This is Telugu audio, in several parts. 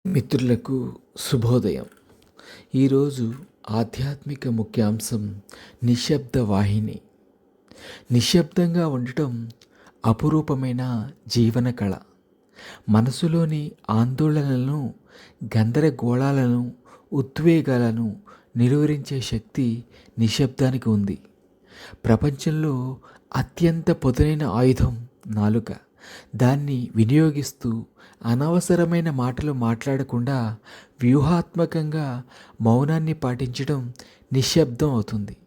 మిత్రులకు శుభోదయం. ఈరోజు ఆధ్యాత్మిక ముఖ్యాంశం నిశ్శబ్ద వాహిని. నిశ్శబ్దంగా ఉండటం అపురూపమైన జీవన కళ. మనసులోని ఆందోళనలను, గందరగోళాలను, ఉద్వేగాలను నిలువరించే శక్తి నిశ్శబ్దానికి ఉంది. ప్రపంచంలో అత్యంత పదునైన ఆయుధం నాలుక. దాన్ని వినియోగిస్తూ అనవసరమైన మాటలు మాట్లాడకుండా వ్యూహాత్మకంగా మౌనాన్ని పాటించడం నిశ్శబ్దం అవుతుంది.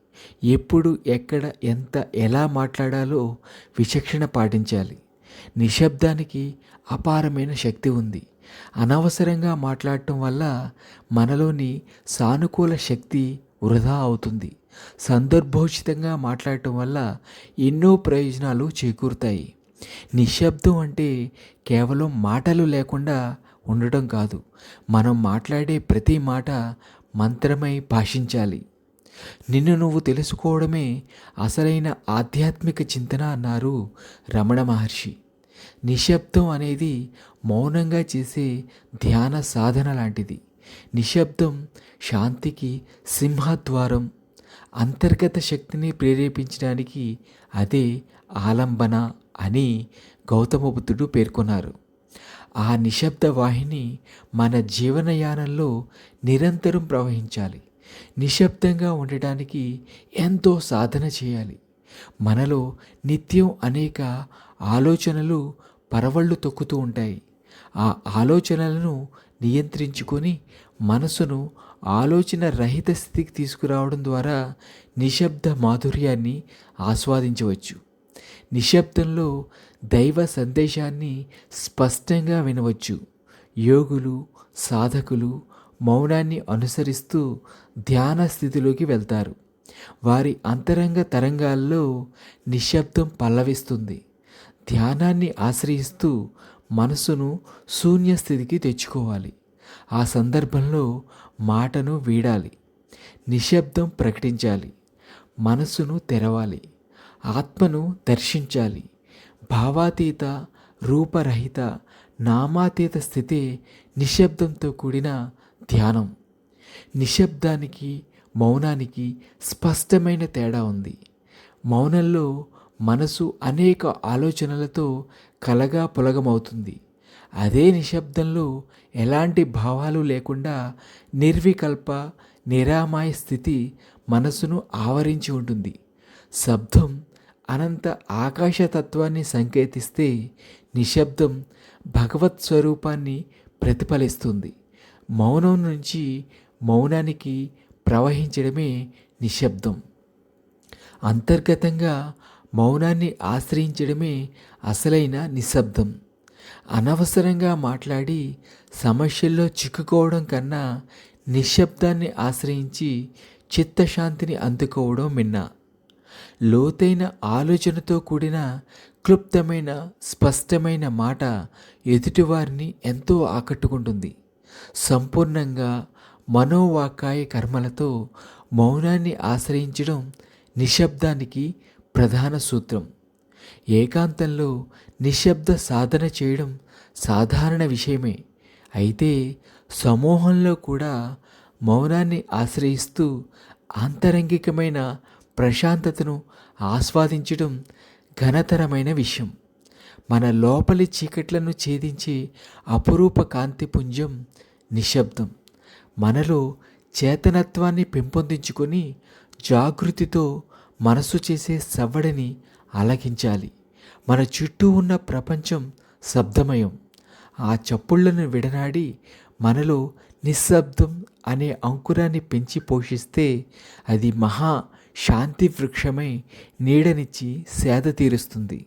ఎప్పుడు, ఎక్కడ, ఎంత, ఎలా మాట్లాడాలో విచక్షణ పాటించాలి. నిశ్శబ్దానికి అపారమైన శక్తి ఉంది. అనవసరంగా మాట్లాడటం వల్ల మనలోని సానుకూల శక్తి వృధా అవుతుంది. సందర్భోచితంగా మాట్లాడటం వల్ల ఎన్నో ప్రయోజనాలు చేకూరుతాయి. నిశ్శబ్దం అంటే కేవలం మాటలు లేకుండా ఉండటం కాదు. మనం మాట్లాడే ప్రతి మాట మంత్రమై భాషించాలి. నిన్ను నువ్వు తెలుసుకోవడమే అసలైన ఆధ్యాత్మిక చింతన అన్నారు రమణ మహర్షి. నిశ్శబ్దం అనేది మౌనంగా చేసే ధ్యాన సాధన లాంటిది. నిశ్శబ్దం శాంతికి సింహద్వారం. అంతర్గత శక్తిని ప్రేరేపించడానికి అదే ఆలంబన అని గౌతమ బుద్ధుడు పేర్కొన్నారు. ఆ నిశ్శబ్ద వాహిని మన జీవనయానంలో నిరంతరం ప్రవహించాలి. నిశ్శబ్దంగా ఉండటానికి ఎంతో సాధన చేయాలి. మనలో నిత్యం అనేక ఆలోచనలు పరవళ్ళు తొక్కుతూ ఉంటాయి. ఆ ఆలోచనలను నియంత్రించుకొని మనసును ఆలోచన రహిత స్థితికి తీసుకురావడం ద్వారా నిశ్శబ్ద మాధుర్యాన్ని ఆస్వాదించవచ్చు. నిశ్శబ్దంలో దైవ సందేశాన్ని స్పష్టంగా వినవచ్చు. యోగులు, సాధకులు మౌనాన్ని అనుసరిస్తూ ధ్యాన స్థితిలోకి వెళ్తారు. వారి అంతరంగ తరంగాల్లో నిశ్శబ్దం పల్లవిస్తుంది. ధ్యానాన్ని ఆశ్రయిస్తూ మనసును శూన్య స్థితికి తెచ్చుకోవాలి. ఆ సందర్భంలో మాటను వీడాలి. నిశ్శబ్దం ప్రకటించాలి. మనసును తెరవాలి. ఆత్మను దర్శించాలి. భావాతీత, రూపరహిత, నామాతీత స్థితే నిశ్శబ్దంతో కూడిన ధ్యానం. నిశ్శబ్దానికి, మౌనానికి స్పష్టమైన తేడా ఉంది. మౌనంలో మనసు అనేక ఆలోచనలతో కలగా పులగమవుతుంది. అదే నిశ్శబ్దంలో ఎలాంటి భావాలు లేకుండా నిర్వికల్ప, నిరామయ స్థితి మనసును ఆవరించి ఉంటుంది. శబ్దం అనంత ఆకాశతత్వాన్ని సంకేతిస్తే నిశ్శబ్దం భగవత్ స్వరూపాన్ని ప్రతిఫలిస్తుంది. మౌనం నుంచి మౌనానికి ప్రవహించడమే నిశ్శబ్దం. అంతర్గతంగా మౌనాన్ని ఆశ్రయించడమే అసలైన నిశ్శబ్దం. అనవసరంగా మాట్లాడి సమస్యల్లో చిక్కుకోవడం కన్నా నిశ్శబ్దాన్ని ఆశ్రయించి చిత్తశాంతిని అందుకోవడం మిన్నా. లోతైన ఆలోచనతో కూడిన క్లుప్తమైన, స్పష్టమైన మాట ఎదుటివారిని ఎంతో ఆకట్టుకుంటుంది. సంపూర్ణంగా మనోవాకాయ కర్మలతో మౌనాన్ని ఆశ్రయించడం నిశ్శబ్దానికి ప్రధాన సూత్రం. ఏకాంతంలో నిశ్శబ్ద సాధన చేయడం సాధారణ విషయమే. అయితే సమూహంలో కూడా మౌనాన్ని ఆశ్రయిస్తూ ఆంతరంగికమైన ప్రశాంతతను ఆస్వాదించడం ఘనతరమైన విషయం. మన లోపలి చీకట్లను ఛేదించే అపురూప కాంతిపుంజం నిశ్శబ్దం. మనలో చేతనత్వాన్ని పెంపొందించుకొని జాగృతితో మనసు చేసే సవ్వడిని ఆలకించాలి. మన చుట్టూ ఉన్న ప్రపంచం శబ్దమయం. ఆ చప్పుళ్లను విడనాడి మనలో నిశ్శబ్దం అనే అంకురాన్ని పెంచి పోషిస్తే అది మహా శాంతి వృక్షమై నీడనిచ్చి సేద తీరుస్తుంది.